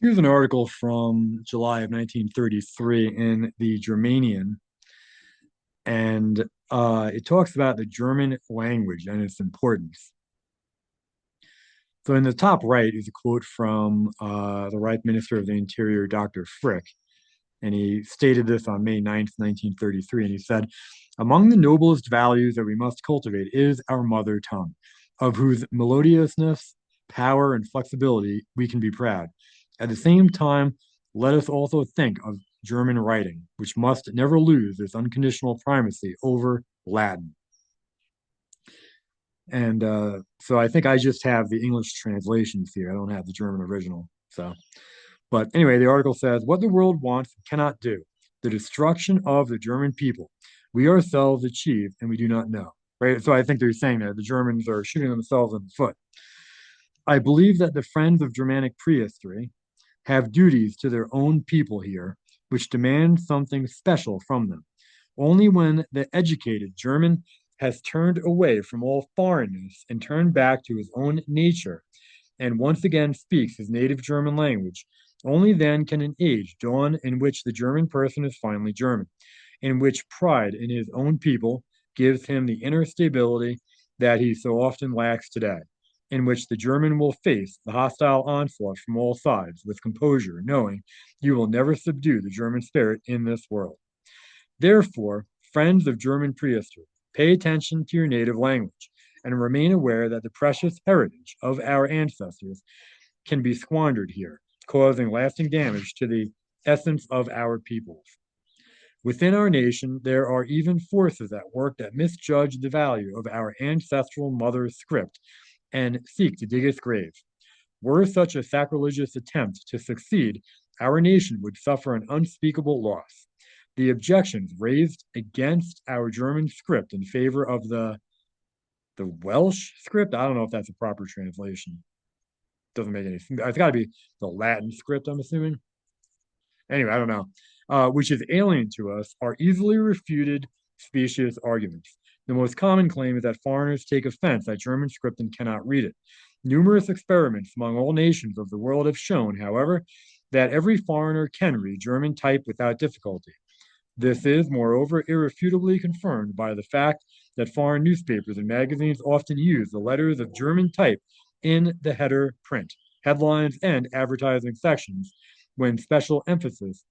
Here's an article from July of 1933 in the Germanian, and it talks about the German language and its importance. So, in the top right is a quote from the Reich Minister of the Interior, Dr. Frick, and he stated this on May 9th, 1933, and he said, "Among the noblest values that we must cultivate is our mother tongue, of whose melodiousness, power, and flexibility we can be proud. At the same time, let us also think of German writing, which must never lose its unconditional primacy over Latin." And so I think I just have the English translations here. I don't have the German original. But anyway, the article says, "What the world wants and cannot do, the destruction of the German people, we ourselves achieve and we do not know." Right? So I think they're saying that the Germans are shooting themselves in the foot. "I believe that the friends of Germanic prehistory have duties to their own people here, which demand something special from them. Only when the educated German has turned away from all foreignness and turned back to his own nature, and once again speaks his native German language, only then can an age dawn in which the German person is finally German, in which pride in his own people gives him the inner stability that he so often lacks today, in which the German will face the hostile onslaught from all sides with composure, knowing you will never subdue the German spirit in this world. Therefore, friends of German prehistory, pay attention to your native language and remain aware that the precious heritage of our ancestors can be squandered here, causing lasting damage to the essence of our peoples. Within our nation, there are even forces at work that misjudge the value of our ancestral mother's script and seek to dig its grave. Were such a sacrilegious attempt to succeed, our nation would suffer an unspeakable loss. The objections raised against our German script in favor of the Welsh script. I don't know if that's a proper translation. Doesn't make any sense. It's got to be the Latin script, I'm assuming. Anyway, I don't know. Which is alien to us, are easily refuted specious arguments. The most common claim is that foreigners take offense at German script and cannot read it. Numerous experiments among all nations of the world have shown, however, that every foreigner can read German type without difficulty. This is, moreover, irrefutably confirmed by the fact that foreign newspapers and magazines often use the letters of German type in the header print, headlines, and advertising sections when special emphasis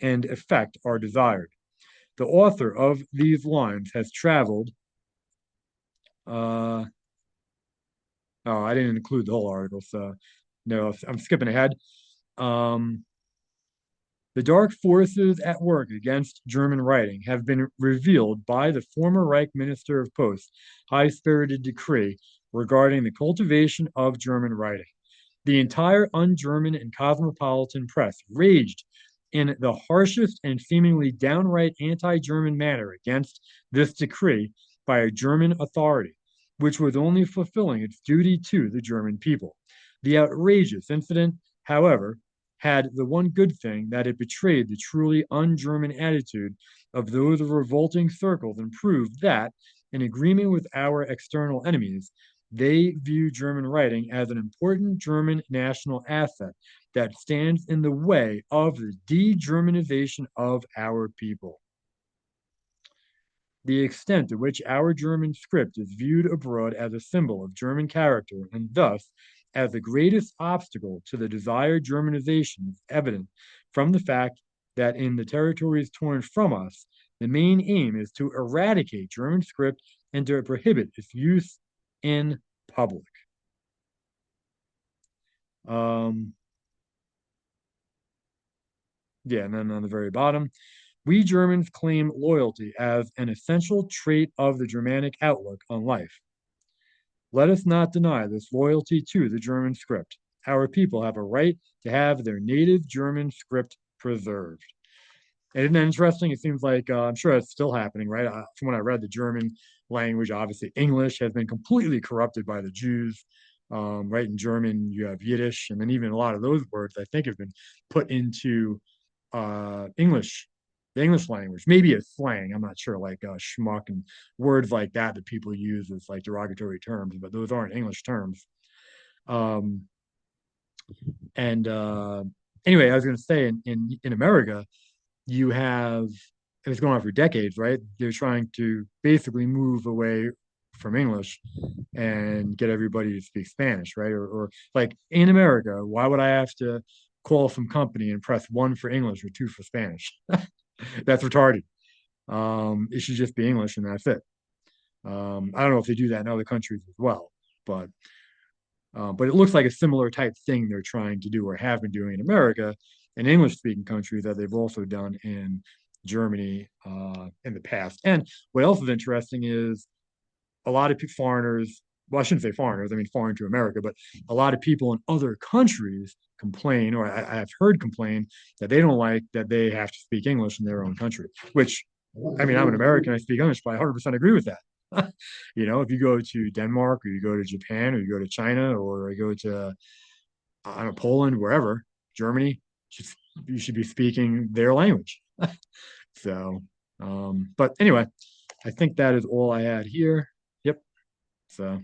and effect are desired. The author of these lines has traveled. Oh, I didn't include the whole article, so no, I'm skipping ahead. Um, The dark forces at work against German writing have been revealed by the former Reich Minister of Post's high-spirited decree regarding the cultivation of German writing. The entire un-German and cosmopolitan press raged in the harshest and seemingly downright anti-German manner against this decree by a German authority, which was only fulfilling its duty to the German people. The outrageous incident, however, had the one good thing that it betrayed the truly un-German attitude of those revolting circles and proved that, in agreement with our external enemies, they view German writing as an important German national asset that stands in the way of the de-Germanization of our people. The extent to which our German script is viewed abroad as a symbol of German character and thus as the greatest obstacle to the desired Germanization is evident from the fact that in the territories torn from us, the main aim is to eradicate German script and to prohibit its use in public. Um, yeah, and then on the very bottom, we Germans claim loyalty as an essential trait of the Germanic outlook on life. Let us not deny this loyalty to the German script. Our people have a right to have their native German script preserved. And isn't that interesting? It seems like I'm sure it's still happening, right? From when I read the German language, obviously English has been completely corrupted by the Jews. Right in German, you have Yiddish, and then even a lot of those words I think have been put into English, the English language, maybe as slang. I'm not sure, like schmuck and words like that that people use as like derogatory terms, but those aren't English terms. Um, and Anyway, I was going to say in America, you have, and it's going on for decades, right? They're trying to basically move away from English and get everybody to speak Spanish, right? Or like in America, why would I have to call some company and press one for English or two for Spanish? That's retarded. It should just be English and that's it. I don't know if they do that in other countries as well, but it looks like a similar type thing they're trying to do or have been doing in America and English speaking countries that they've also done in Germany in the past. And what else is interesting is a lot of foreigners, well, I shouldn't say foreigners, I mean foreign to America, but a lot of people in other countries complain, or I've heard complain, that they don't like that they have to speak English in their own country, which, I mean, I'm an American, I speak English, but I 100% agree with that. If you go to Denmark or you go to Japan or you go to China or you go to, I don't know, Poland, wherever, Germany, just, you should be speaking their language. So, but anyway, I think that is all I had here. Yep. So.